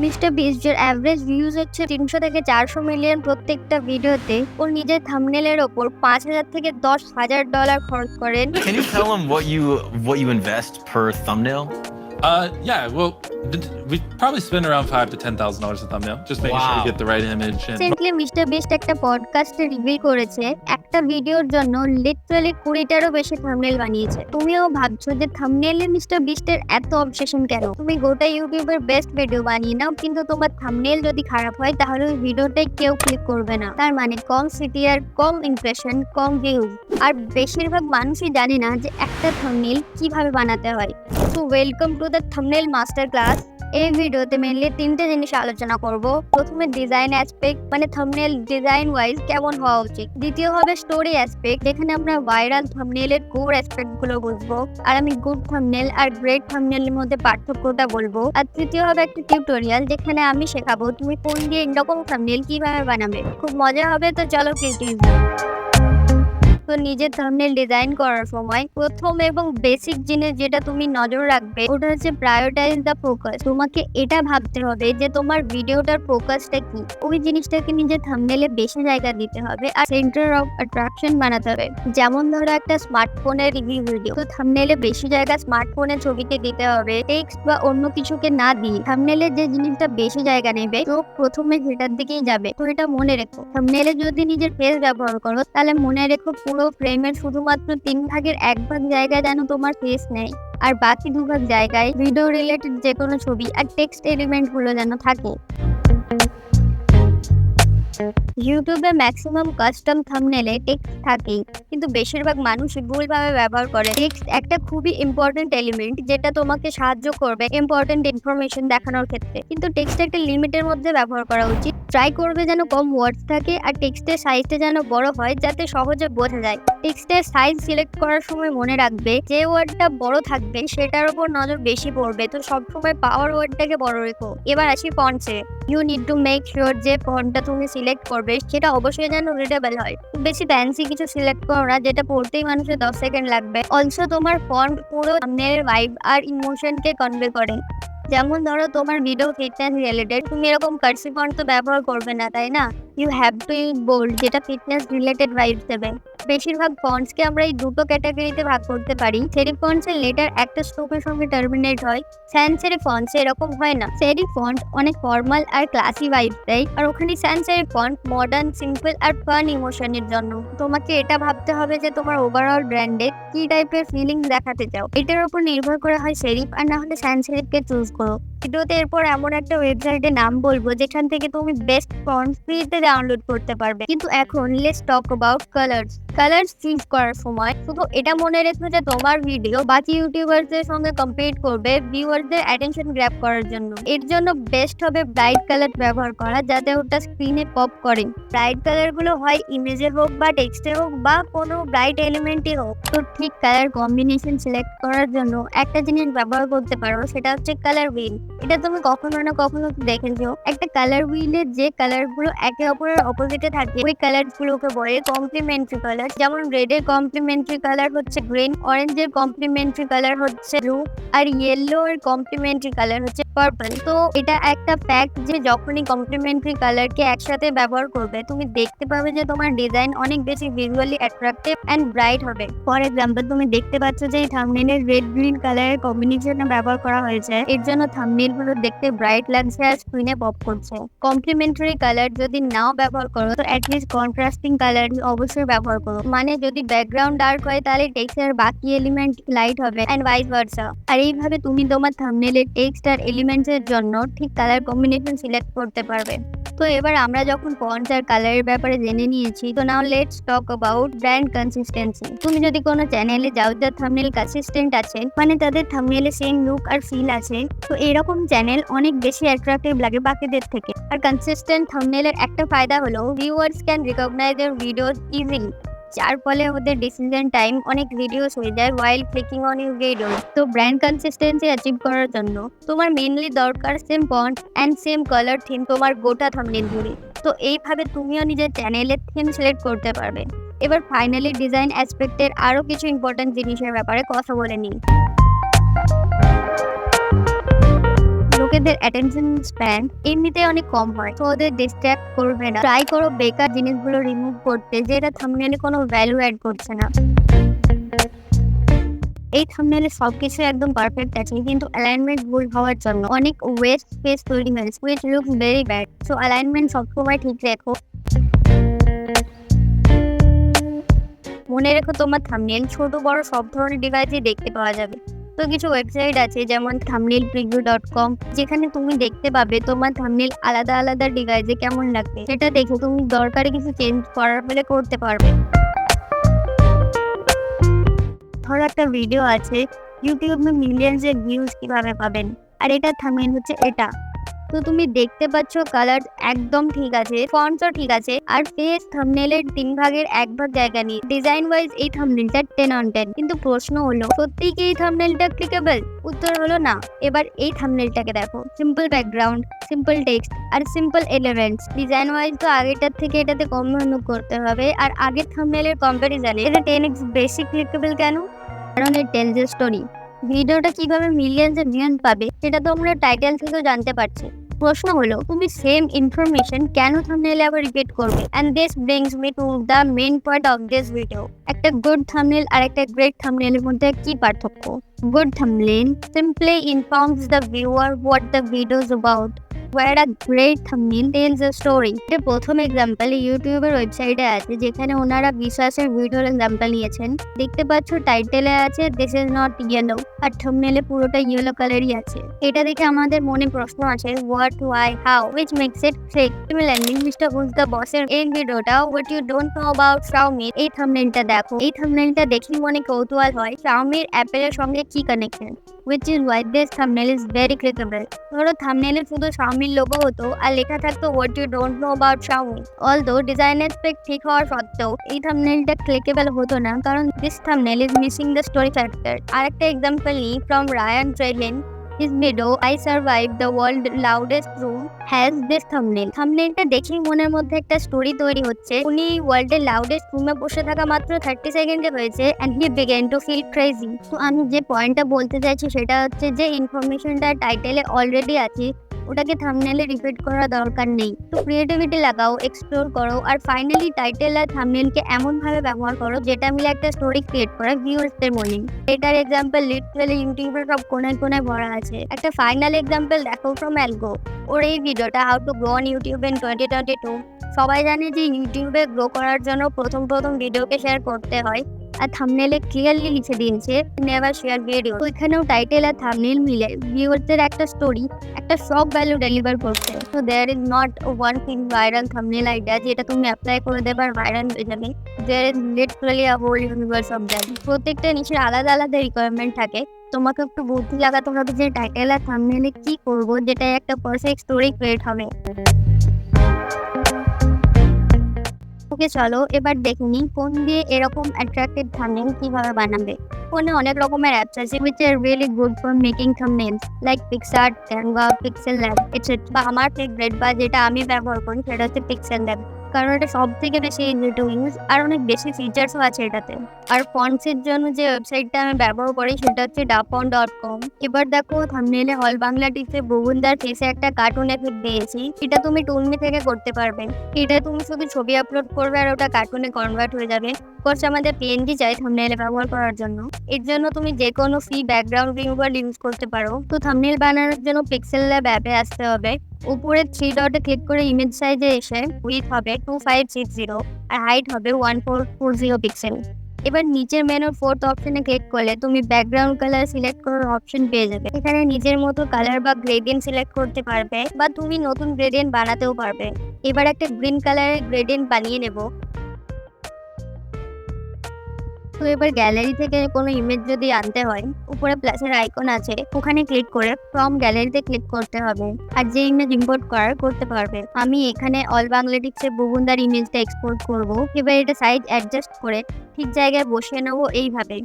Mister beast এর average views হচ্ছে 300 থেকে 400 মিলিয়ন প্রত্যেকটা ভিডিওতে। ও নিজের থাম্বনেলের ওপর $5,000 থেকে $10,000 খরচ করেন। Can you tell them what you invest per thumbnail? Yeah, well, we probably spend around $5,000 to $10,000 a thumbnail, just making sure we get the right image. Recently mister beast একটা পডকাস্টে রিভিল করেছে একটা ভিডিওর জন্য লিটারালি 20টারও বেশি thumbnail বানিয়েছে। তুমিও ভাবছো যে থাম্বনেলে মিস্টার বিস্টের এত অবসেশন কেন? তুমি গোটা ইউটিউবের বেস্ট ভিডিও বানিয়ে নাও, কিন্তু তোমার থাম্বনেল যদি খারাপ হয় তাহলে ওই ভিডিওটাই কেউ ক্লিক করবে না। তার মানে কম সিটিআর, কম ইমপ্রেশন, কম ভিউজ। আর বেশিরভাগ মানুষই জানে না যে একটা থাম্বনেল কিভাবে বানাতে হয়। তো welcome to the thumbnail master class. এই ভিডিওতে মেনলি 3টে জিনিস আলোচনা করব। প্রথমে ডিজাইন অ্যাসপেক্ট, মানে থাম্বনেল ডিজাইন ওয়াইজ কেমন হওয়া উচিত। দ্বিতীয় হবে স্টোরি অ্যাসপেক্ট, যেখানে আমরা ভাইরাল থাম্বনেলের কোর অ্যাসপেক্ট গুলো বুঝবো, আর আমি গুড থাম্বনেল আর গ্রেট থাম্বনেলের মধ্যে পার্থক্যটা বলবো। আর তৃতীয় হবে একটা টিউটোরিয়াল, যেখানে আমি শেখাবো তুমি ফোন দিয়ে এরকম থাম্বনেল কিভাবে বানাবে। খুব মজা হবে, তো চলো কিউটিজ। তো নিজের থাম্বনেল ডিজাইন করার সময় প্রথম এবং বেসিক জিনিস যেটা তুমি নজর রাখবে ওটা হচ্ছে প্রায়োরিটাইজ দ্য ফোকাস। তোমাকে এটা ভাবতে হবে যে তোমার ভিডিওটার ফোকাসটা কি। ওই জিনিসটাকে নিজের থাম্বনেলে বেশি জায়গা দিতে হবে আর সেন্টার অফ অ্যাট্রাকশন বানাতে হবে। যেমন ধরো একটা স্মার্টফোনের রিভিউ ভিডিও, তো থাম্বনেলে বেশি জায়গা স্মার্টফোনের ছবিতে দিতে হবে, টেক্সট বা অন্য কিছুকে না দিয়ে। থাম্বনেলে যে জিনিসটা বেশি জায়গা নেবে তো প্রথমে সেটার দিকেই যাবে। তো এটা মনে রেখো, থাম্বনেলে যদি নিজের ফেস ব্যবহার করো তাহলে মনে রেখো পুরো ফ্রেমের শুধুমাত্র 3 ভাগের 1 ভাগ জায়গায় যেন তোমার ফেস নেই, আর বাকি 2 ভাগ জায়গায় ভিডিও রিলেটেড যে কোনো ছবি আর টেক্সট এলিমেন্ট গুলো যেন থাকে। ইউটিউবে ম্যাক্সিমাম কাস্টম থাম্বনেলে টেক্সট থাকেই, কিন্তু বেশিরভাগ মানুষ ভুলভাবে ব্যবহার করে। টেক্সট একটা খুবই ইম্পর্টেন্ট এলিমেন্ট যেটা তোমাকে সাহায্য করবে ইম্পর্টেন্ট ইনফরমেশন দেখানোর ক্ষেত্রে, কিন্তু টেক্সট একটা লিমিটের মধ্যে ব্যবহার করা উচিত। ট্রাই করবে যেন কম ওয়ার্ডস থাকে আর টেক্সটের সাইজটা যেন বড় হয় যাতে সহজে বোঝা যায়। টেক্সটের সাইজ সিলেক্ট করার সময় মনে রাখবে যে ওয়ার্ডটা বড় থাকবে সেটার উপর নজর বেশি পড়বে, তো সবসময় পাওয়ার ওয়ার্ডটাকে বড় রেখো। এবার আসি ফন্টসে। You need to make sure যে ফন্টটা তুমি সিলেক্ট করবে সেটা অবশ্যই যেন রিডেবল হয়। বেশি ফ্যান্সি কিছু সিলেক্ট করো না যেটা পড়তেই মানুষের 10 সেকেন্ড লাগবে। অলসো তোমার ফন্ট পুরো থাম্বনেলের ভাইব আর ইমোশনকে কনভে করে। যেমন ধরো তোমার ভিডিও ফিটনেস রিলেটেড, তুমি এরকম কার্সি ফন্ট তো ব্যবহার করবে না, তাই না? You have to use bold, যেটা ফিটনেস রিলেটেড ভাইবস দেবে। বেশিরভাগ ফন্টসকে আমরা এই দুটো ক্যাটাগরিতে ভাগ করতে পারি। সেরিফ ফন্টসের লেটার একটা স্ট্রোকের সঙ্গে টার্মিনেট হয়, স্যান্স সেরিফ ফন্টসে এরকম হয় না। সেরিফ ফন্ট অনেক ফর্মাল আর ক্লাসি ভাইবস দেয়, আর ওখানে স্যান্স সেরিফ ফন্ট মডার্ন, সিম্পল আর ফান ইমোশনের জন্য। তোমাকে এটা ভাবতে হবে যে তোমার ওভারঅল ব্র্যান্ডে কি টাইপের ফিলিংস দেখাতে চাও, এটার উপর নির্ভর করে হয় সেরিফ আর না হলে স্যান্স সেরিফকে চুজ করো। ভিডিওতে এরপর এমন একটা ওয়েবসাইটের নাম বলবো যেখান থেকে তুমি বেস্ট ফন্টস ফ্রিতে ডাউনলোড করতে পারবে। কিন্তু এখন let's talk about colours choose করার সময় শুধু এটা মনে রেখো যে তোমার ভিডিও বাকি ইউটিউবারদের সঙ্গে কম্পিট করবে ভিউয়ারদের অ্যাটেনশন গ্র্যাব করার জন্য। এর জন্য বেস্ট হবে ব্রাইট কালার ব্যবহার করা, যাতে ওটা স্ক্রিনে পপ করে। ব্রাইট কালার গুলো হয় ইমেজে হোক বা টেক্সটে হোক বা কোনো ব্রাইট এলিমেন্টই হোক। তো ঠিক কালার কম্বিনেশন সিলেক্ট করার জন্য একটা জিনিস ব্যবহার করতে পারো, সেটা হচ্ছে কালার হুইল। এটা তুমি কখনো না কখনো দেখেছো। একটা কালার হুইলে যে কালার গুলো একে অপরের অপোজিটে থাকে ওই কালার গুলোকে বলে কমপ্লিমেন্টারি কালার। যেমন রেড এর কমপ্লিমেন্টারি কালার হচ্ছে গ্রিন, অরেঞ্জের কমপ্লিমেন্টারি কালার হচ্ছে ব্লু, আর ইয়েলো এর কমপ্লিমেন্টারি কালার হচ্ছে পার্পল। তো এটা একটা ফ্যাক্ট যে যখনই কমপ্লিমেন্টারি কালারকে একসাথে ব্যবহার করবে তুমি দেখতে পাবে যে তোমার ডিজাইন অনেক বেশি ভিজুয়ালি অ্যাট্রাকটিভ এন্ড ব্রাইট হবে। ফর এক্সাম্পল, তুমি দেখতে পাচ্ছ যে এই থাম্বনেলের রেড গ্রিন কালারের কম্বিনেশনে ব্যবহার করা হয়েছে, এর জন্য থাম্বনেল গুলো দেখতে ব্রাইট লাগছে আর স্ক্রিনে পপ করছে। কমপ্লিমেন্টারি কালার যদি নাও ব্যবহার করো তো অ্যাটলিস্ট কন্ট্রাস্টিং কালার অবশ্যই ব্যবহার করো। মানে যদি ব্যাকগ্রাউন্ড ডার্ক হয় তাহলে টেক্সটের বাকি এলিমেন্ট লাইট হবে এন্ড ভাইস ভার্সা। আর এইভাবে তুমি তোমার থাম্বনেলের টেক্সট আর এলিমেন্টস এর জন্য ঠিক কালার কম্বিনেশন সিলেক্ট করতে পারবে। তো এবার আমরা যখন ফন্টস আর কালারের ব্যাপারে জেনে নিয়েছি, তো now let's talk about brand consistency. তুমি যদি কোনো চ্যানেলে যাও যার থাম্বনেল কনসিস্টেন্ট আছে, মানে তাদের থাম্বনেলে সেম লুক আর ফিল আছে, তো এরকম চ্যানেল অনেক বেশি অ্যাট্রাকটিভ লাগে বাকিদের থেকে। আর কনসিস্টেন্ট থাম্বনেলের একটা ফায়দা হলো viewers can recognize their videos easily, যার ফলে ওদের ডিসিশন টাইম অনেক রিডিউস হয়ে যায় while clicking on your video. তো ব্র্যান্ড কনসিস্টেন্সি অ্যাচিভ করার জন্য তোমার মেইনলি দরকার same font and same colour theme তোমার গোটা থাম্বনেল জুড়ে। তো এইভাবে তুমিও নিজের চ্যানেলের থিম সিলেক্ট করতে পারবে। এবার ফাইনালি ডিজাইন অ্যাসপেক্টের আরও কিছু ইম্পর্টেন্ট জিনিসের ব্যাপারে কথা বলে নিই। লোকেদের অ্যাটেনশন স্প্যান এমনিতে অনেক কম হয়, তো ওদের ডিস্ট্র্যাক্ট করবে না। ট্রাই করো বেকার জিনিসগুলো রিমুভ করতে যেটা থাম্বনেইলে কোনো ভ্যালু অ্যাড করছে না। এই থাম্বনেইলে সবকিছু একদম পারফেক্ট আছে, কিন্তু অ্যালাইনমেন্ট ভুল হওয়ার জন্য অনেক ওয়েস্ট স্পেস তৈরি হয়েছে, which looks very bad. So alignment সবসময় ঠিক রেখো। মনে রেখো তোমার থাম্বনেইল ছোট বড় সব ধরনের ডিভাইসে দেখতে পাওয়া যাবে। তো কিছু ওয়েবসাইট আছে যেমন thumbnailpreview.com, যেখানে তুমি দেখতে পাবে তোমার থাম্বনেইল আলাদা আলাদা ডিভাইসে কেমন লাগবে, সেটা দেখে তুমি দরকারি কিছু চেঞ্জ করার ফলে করতে পারবে। ধরো একটা ভিডিও আছে, ইউটিউবে মিলিয়ন্স এর ভিউজ কিভাবে পাবেন, আর এটা থাম্বনেইল হচ্ছে এটা। তো তুমি দেখতে পাচ্ছ কালার একদম ঠিক আছে, ফন্টসও ঠিক আছে, আর ফেস থাম্বনেইলের 3 ভাগের 1 ভাগ জায়গা নিয়ে। ডিজাইন ওয়াইজ এই থাম্বনেইলটা 10 on 10, কিন্তু প্রশ্ন হলো সত্যি কি এই থাম্বনেইলটা ক্লিকেবল? উত্তর হলো না। এবার এই থাম্বনেইলটাকে দেখো, সিম্পল ব্যাকগ্রাউন্ড, সিম্পল টেক্সট আর সিম্পল এলিমেন্টস। ডিজাইন ওয়াইজ তো আগেরটার থেকে এটাতে কম মেহনত করতে হবে, আর আগের থাম্বনেইলের কম্পারিজনে এটা 10x বেশি ক্লিকেবল কেন? কারণ এর টেলস এ স্টোরি। ভিডিওটা কিভাবে মিলিয়ন্স এর ভিউজ পাবে সেটা তো আমরা টাইটেল থেকেও জানতে পারছি। প্রশ্ন হলো তুমি সেম ইনফরমেশন কেন থাম্বনেইলে আবার রিপিট করবে? And this brings me to the main point of this video. একটা গুড থাম্বনেইল আর একটা গ্রেট থাম্বনেইলের মধ্যে কি পার্থক্য? Good thumbnail simply informs the viewer what the video is about, where a great thumbnail tells a story. এটা প্রথম example ইউটিউবের ওয়েবসাইটে আছে, যেখানে ওনারা বিশ্বাসের ভিডিওর এক্সাম্পল নিয়েছেন। দেখতে পাচ্ছ টাইটেলে আছে দিস ইজ নট ইয়েলো, আর থাম্বনেইলে পুরোটা ইয়েলো কালারই আছে। এটা দেখে আমাদের মনে প্রশ্ন আছে what, why, how, which makes it fake. Similarly mister who's the বসের এই ভিডিওটা what you don't know about Xiaomi, এই থাম্বনেইলটা দেখো। এই থাম্বনেইলটা দেখেই মনে কৌতূহল হয় শাওমির অ্যাপেলের সঙ্গে কি connection, which is why this thumbnail is very clickable. ধরো থাম্বনেইলে শুধু শাওমির লোগো হতো আর লেখা থাকতো what you don't know about Xiaomi. Although ডিজাইনের স্পেক ঠিক হওয়ার সত্ত্বেও এই থাম্বনেইলটা ক্লিকেবল হতো না, কারণ this thumbnail is missing the story factor. আরেকটা এক্সাম্পল নিই from Ryan Trelin. His video I survived the world loudest room has this thumbnail. থাম্বনেইলটা দেখেই মনের মধ্যে একটা স্টোরি তৈরি হচ্ছে। উনি ওয়ার্ল্ডের লাউডেস্ট রুমে বসে থাকা মাত্র 30 সেকেন্ডে হয়েছে and he began to feel crazy. তো আমি যে পয়েন্টটা বলতে চাইছি সেটা হচ্ছে যে ইনফরমেশনটা টাইটেলে অলরেডি আছে, ওটাকে থাম্বনেইলে রিপিট করার দরকার নেই। তো ক্রিয়েটিভিটি লাগাও, এক্সপ্লোর করো, আর ফাইনালি টাইটেল আর থাম্বনেইলকে এমন ভাবে ব্যবহার করো যেটা মিলে একটা স্টোরি ক্রিয়েট করে ভিউয়ার্সদের মনে। এটার এক্সাম্পল লিটারালি ইউটিউবের সব কোনায় কোনায় ভরা আছে। একটা ফাইনাল এক্সাম্পল দেখো ফ্রম অ্যালগো। ওর এই ভিডিওটা how to grow on YouTube in 2022। সবাই জানে যে ইউটিউবে গ্রো করার জন্য প্রথম ভিডিওকে শেয়ার করতে হয়, আর থাম্বনেইলে ক্লিয়ারলি লিখে দিয়েছে নেভার শেয়ার ভিডিও। ওইখানেও টাইটেল আর থাম্বনেইল মিলে ভিউয়ারদের একটা স্টোরি, একটা শক ভ্যালু ডেলিভার করছে। So there is not one thing viral thumbnail idea যেটা তুমি অ্যাপ্লাই করে দেবে আর ভাইরাল হয়ে যাবে। There is literally a whole universe of that. প্রত্যেকটা নিচের আলাদা আলাদা রিকোয়ারমেন্ট থাকে। তোমাকে একটু বুদ্ধি লাগাতে হবে যে টাইটেল আর থাম্বনেইলে কি করবো যেটা একটা পারফেক্ট স্টোরি ক্রিয়েট হবে। ওকে চলো এবার দেখে নিই ফোন দিয়ে এরকম অ্যাট্রাক্টিভ থাম্বনেইল কিভাবে বানাবে। ফোনে অনেক রকমের অ্যাপস আছে which are really good for making thumbnails like PixArt, Canva, PixelLab etc. বা আমার ফেভারিট বা যেটা আমি ব্যবহার করি সেটা হচ্ছে PixelLab, কারণ এটা সব থেকে বেশি ইজি টু ইউজ আর অনেক বেশি ফিচার্সও আছে এটাতে। আর ফন্টসের জন্য যে ওয়েবসাইটটা আমি ব্যবহার করি সেটা হচ্ছে dapon.com। এবার দেখো থাম্বনেইলে অল বাংলা টিপসে বুবুনদার ফেসে একটা কার্টুন এফেক্ট দিয়েছি। এটা তুমি টুনমি থেকে করতে পারবে। এটা তুমি শুধু ছবি আপলোড করবে আর ওটা কার্টুনে কনভার্ট হয়ে যাবে। কোর্স আমাদের পিএনজি চাই থাম্বনেইলে ব্যবহার করার জন্য। এর জন্য তুমি যে কোনো ফ্রি ব্যাকগ্রাউন্ড রিমুভার ইউজ করতে পারো। তো থাম্বনেইল বানানোর জন্য PixelLab অ্যাপে আসতে হবে। উপরে 3 ডটে ক্লিক করে ইমেজ সাইজে এসে উইথ হবে 2560 আর হাইট হবে 1440 পিক্সেল। এবার নিচের মেনুর 4th অপশনে ক্লিক করলে তুমি ব্যাকগ্রাউন্ড কালার সিলেক্ট করার অপশন পেয়ে যাবে। এখানে নিজের মতো কালার বা গ্রেডিয়েন্ট সিলেক্ট করতে পারবে, বা তুমি নতুন গ্রেডিয়েন্ট বানাতেও পারবে। এবার একটা গ্রিন কালারের গ্রেডিয়েন্ট বানিয়ে নেব। তো এবার গ্যালারি থেকে কোনো ইমেজ যদি আনতে হয়, উপরে প্লাসের আইকন আছে, ওখানে ক্লিক করে ফ্রম গ্যালারিতে ক্লিক করতে হবে, আর যে ইমেজ ইম্পোর্ট করতে পারবে। আমি এখানে অল বাংলাটিক্সে বুবুনদার ইমেজটা এক্সপোর্ট করব। এবার এটা সাইজ অ্যাডজাস্ট করে ঠিক জায়গায় বসিয়ে নেবো এইভাবে।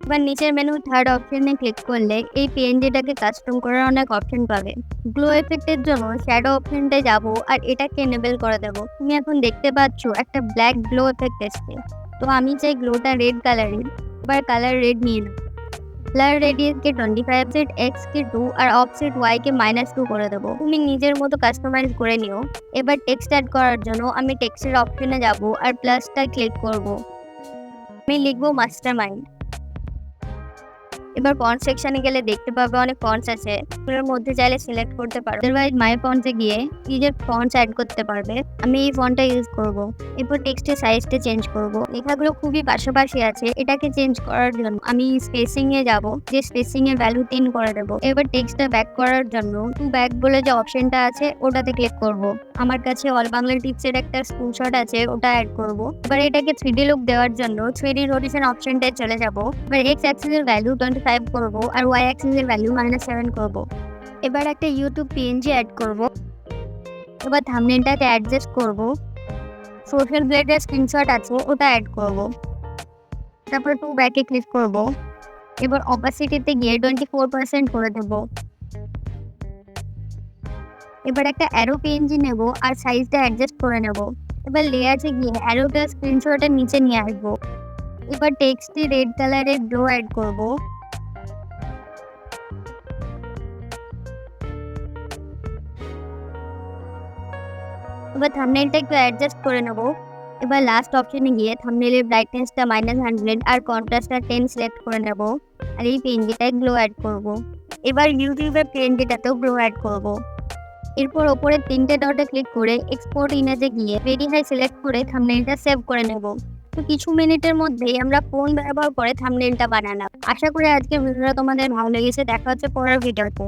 এবার নিচের মেনু 3rd অপশনে ক্লিক করলে এই পিএনজিটাকে কাস্টম করার অনেক অপশন পাবে। গ্লো এফেক্টের জন্য শ্যাডো অপশনটায় যাব আর এটাকে এনেবল করে দেবো। তুমি এখন দেখতে পাচ্ছ একটা ব্ল্যাক গ্লো এফেক্ট এসছে। তো আমি চাই গ্লোটা রেড কালারের। এবার কালার রেড নিয়ে নেব। ব্লার রেডিয়াস কে 25, অফসেট এক্স কে 2 আর অফসেট ওয়াই কে -2 করে দেবো। তুমি নিজের মতো কাস্টমাইজ করে নিও। এবার টেক্সট অ্যাড করার জন্য আমি টেক্সটের অপশনে যাব আর প্লাসটা ক্লিক করব। আমি লিখবো মাস্টারমাইন্ড। এবার ফন্ট সেকশনে গেলে দেখতে পাবে অনেক ফন্টস আছে, এর মধ্যে চাইলে সিলেক্ট করতে পারো। আদারওয়াইজ মাই ফন্টসে গিয়ে নিজের ফন্টস অ্যাড করতে পারবে। আমি এই ফন্টটা ইউজ করব। এরপর টেক্সটের সাইজটা চেঞ্জ করব। লেখাগুলো খুবই পাশাপাশি আছে, এটাকে চেঞ্জ করার জন্য আমি স্পেসিং এ যাব, যে স্পেসিং এর ভ্যালু 3 করে দেব। এবার টেক্সটটা ব্যাক করার জন্য টু ব্যাক বলে যে অপশনটা আছে ওটাতে ক্লিক করব। আমার কাছে অল বাংলা টিপসের একটা স্ক্রিনশট আছে, ওটা অ্যাড করব। এবার এটাকে 3D লুক দেওয়ার জন্য 3D রোটেশন অপশনটায় চলে যাব। এবার এক্স অ্যাক্সিসের ভ্যালু 25 করব আর ওয়াই অ্যাক্সিসের ভ্যালু -7 করব। এবার একটা ইউটিউব পিএনজি অ্যাড করব। এবার থাম্বনেলটাকে অ্যাডজাস্ট করব। সোশ্যাল ব্লেডের স্ক্রিনশট আছে ওটা অ্যাড করব। তারপর টু ব্যাকে ক্লিক করব। এবার অপাসিটিতে গিয়ে 24% করে দেব। এবার একটা অ্যারো পিএনজি নেব আর সাইজটা অ্যাডজাস্ট করে নেব। এবার লেয়ারে গিয়ে অ্যারোটা স্ক্রিনশটের নিচে নিয়ে আসবো। এবার টেক্সটে রেড কালারের গ্লো অ্যাড করব। এবার থাম্বনেলটা একটু অ্যাডজাস্ট করে নেব। এবার লাস্ট অপশনে গিয়ে থাম্বনেলের ব্রাইটনেসটা -100 আর কন্ট্রাস্টটা 10 সিলেক্ট করে নেব আর এই পিএনজিটায় গ্লো অ্যাড করব। এবার ইউটিউবের পিএনজিটাতেও গ্লো অ্যাড করব। এরপর ওপরে 3টে ডটে ক্লিক করে এক্সপোর্ট ইমেজে গিয়ে ভেরি হাই সিলেক্ট করে থাম্বনেলটা সেভ করে নেব। তো কিছু মিনিটের মধ্যেই আমরা ফোন ব্যবহার করে থাম্বনেলটা বানালাম। আশা করি আজকের ভিডিওটা তোমাদের ভালো লেগেছে। দেখা হচ্ছে পরের ভিডিওতে।